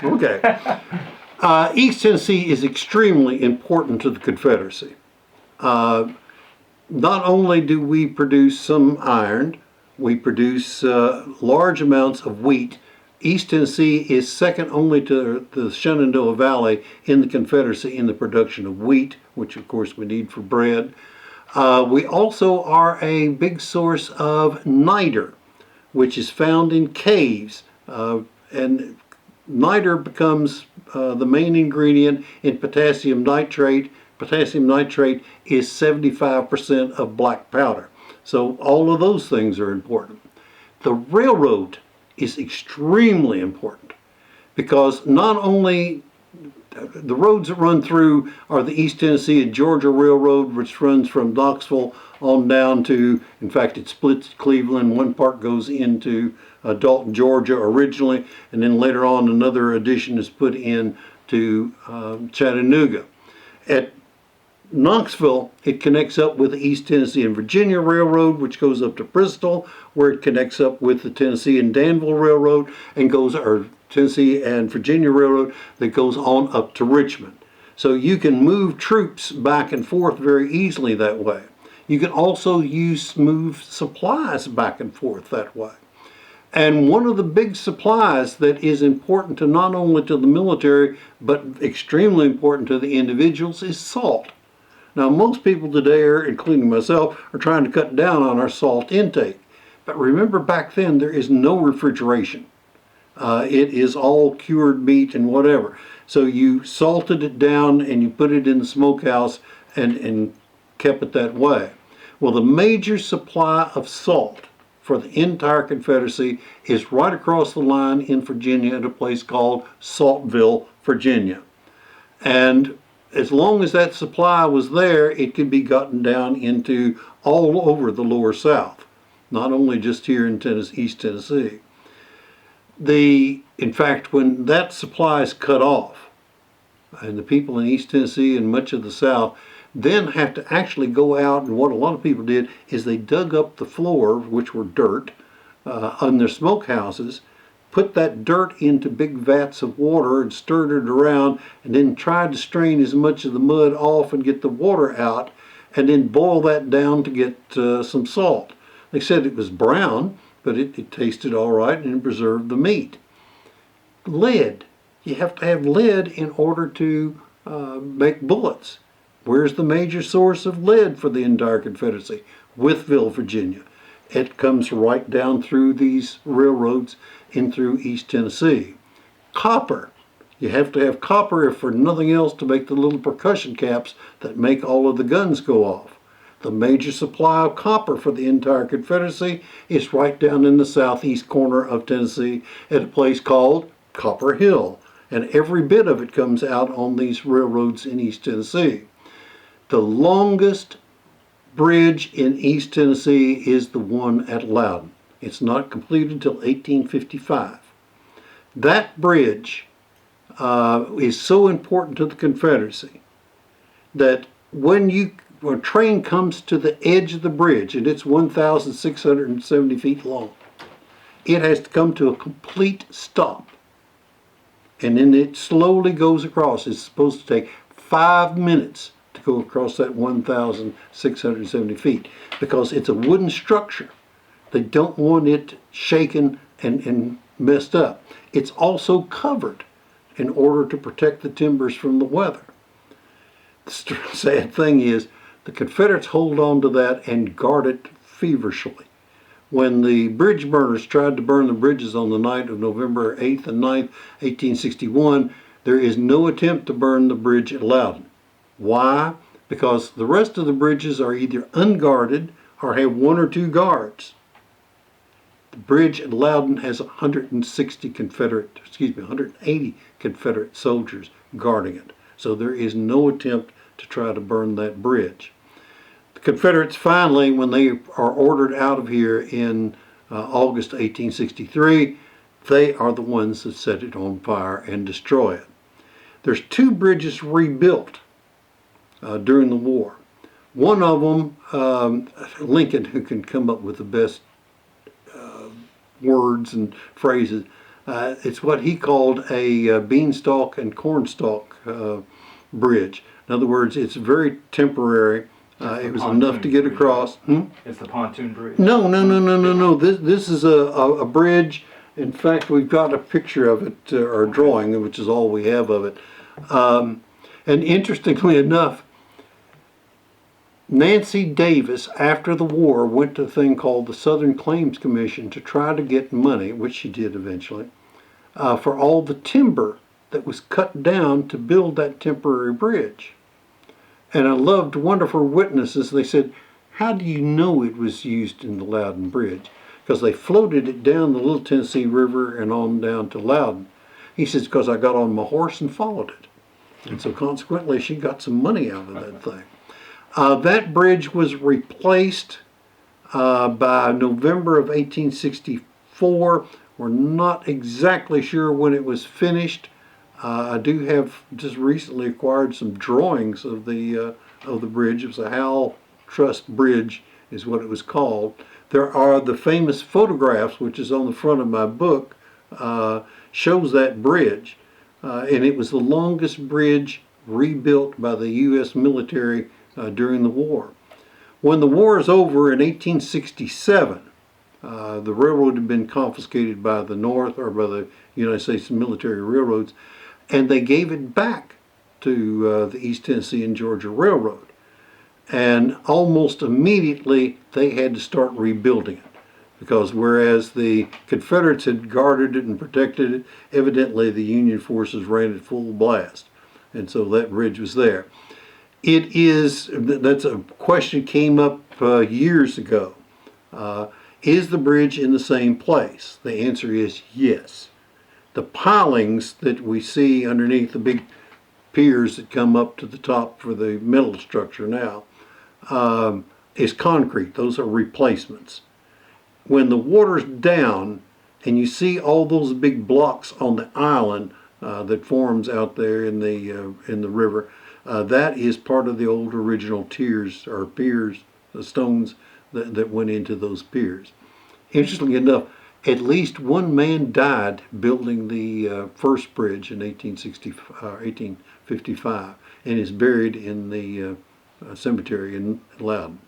Okay. East Tennessee is extremely important to the Confederacy. Not only do we produce some iron, we produce large amounts of wheat. East Tennessee is second only to the Shenandoah Valley in the Confederacy in the production of wheat, which of course we need for bread. We also are a big source of niter, which is found in caves, and niter becomes the main ingredient in potassium nitrate. Potassium nitrate is 75% of black powder. So all of those things are important. The railroad is extremely important because not only the roads that run through are the East Tennessee and Georgia Railroad, which runs from Knoxville on down to, in fact, it splits Cleveland. One part goes into Dalton, Georgia originally, and then later on another addition is put in to Chattanooga. At Knoxville, it connects up with the East Tennessee and Virginia Railroad, which goes up to Bristol, where it connects up with the Tennessee and Danville Railroad, and or Tennessee and Virginia Railroad that goes on up to Richmond. So you can move troops back and forth very easily that way. You can also move supplies back and forth that way. And one of the big supplies that is important to not only to the military, but extremely important to the individuals is salt. Now, most people today, including myself, are trying to cut down on our salt intake. But remember, back then, there is no refrigeration. It is all cured meat and whatever. So you salted it down and you put it in the smokehouse and kept it that way. Well, the major supply of salt for the entire Confederacy is right across the line in Virginia at a place called Saltville, Virginia. And as long as that supply was there, it could be gotten down into all over the lower South, not only just here in East Tennessee. In fact, when that supply is cut off, and the people in East Tennessee and much of the South then have to actually go out, and what a lot of people did is they dug up the floor, which were dirt, on their smokehouses, put that dirt into big vats of water and stirred it around, and then tried to strain as much of the mud off and get the water out, and then boil that down to get some salt. They said it was brown, but it tasted all right and it preserved the meat. Lead. You have to have lead in order to make bullets. Where's the major source of lead for the entire Confederacy? Wytheville, Virginia. It comes right down through these railroads in through East Tennessee. Copper. You have to have copper, if for nothing else, to make the little percussion caps that make all of the guns go off. The major supply of copper for the entire Confederacy is right down in the southeast corner of Tennessee at a place called Copper Hill. And every bit of it comes out on these railroads in East Tennessee. The longest bridge in East Tennessee is the one at Loudon. It's not completed until 1855. That bridge is so important to the Confederacy that when a train comes to the edge of the bridge, and it's 1,670 feet long, it has to come to a complete stop. And then it slowly goes across. It's supposed to take 5 minutes to go across that 1,670 feet because it's a wooden structure. They don't want it shaken and messed up. It's also covered in order to protect the timbers from the weather. The sad thing is the Confederates hold on to that and guard it feverishly. When the bridge burners tried to burn the bridges on the night of November 8th and 9th, 1861, there is no attempt to burn the bridge at Loudon. Why? Because the rest of the bridges are either unguarded or have 1 or 2 guards. The bridge at Loudon has 180 Confederate soldiers guarding it. So there is no attempt to try to burn that bridge. The Confederates finally, when they are ordered out of here in August 1863, they are the ones that set it on fire and destroy it. There's 2 bridges rebuilt during the war. One of them, Lincoln, who can come up with the best words and phrases, It's what he called a beanstalk and cornstalk bridge. In other words, it's very temporary. It was enough to get across. It's the pontoon bridge. No. This is a bridge. In fact, we've got a picture of it, or a drawing, which is all we have of it. And interestingly enough, Nancy Davis, after the war, went to a thing called the Southern Claims Commission to try to get money, which she did eventually, for all the timber that was cut down to build that temporary bridge. And I loved one of her witnesses. They said, how do you know it was used in the Loudon Bridge? Because they floated it down the Little Tennessee River and on down to Loudon. He says, because I got on my horse and followed it. And so consequently, she got some money out of that thing. That bridge was replaced by November of 1864. We're not exactly sure when it was finished. I do have just recently acquired some drawings of the bridge. It was a Hal Trust Bridge is what it was called. There are the famous photographs, which is on the front of my book, shows that bridge. And it was the longest bridge rebuilt by the U.S. military during the war. When the war is over in 1867, the railroad had been confiscated by the North or by the United States military railroads, and they gave it back to the East Tennessee and Georgia Railroad. And almost immediately they had to start rebuilding it, because whereas the Confederates had guarded it and protected it, evidently the Union forces ran it full blast. And so that bridge was there. It is, that's a question came up years ago. Is the bridge in the same place? The answer is yes. The pilings that we see underneath the big piers that come up to the top for the metal structure now is concrete. Those are replacements. When the water's down and you see all those big blocks on the island that forms out there in the river, that is part of the old original tiers or piers, the stones that went into those piers. Interestingly enough, at least one man died building the first bridge in 1855 and is buried in the cemetery in Loudon.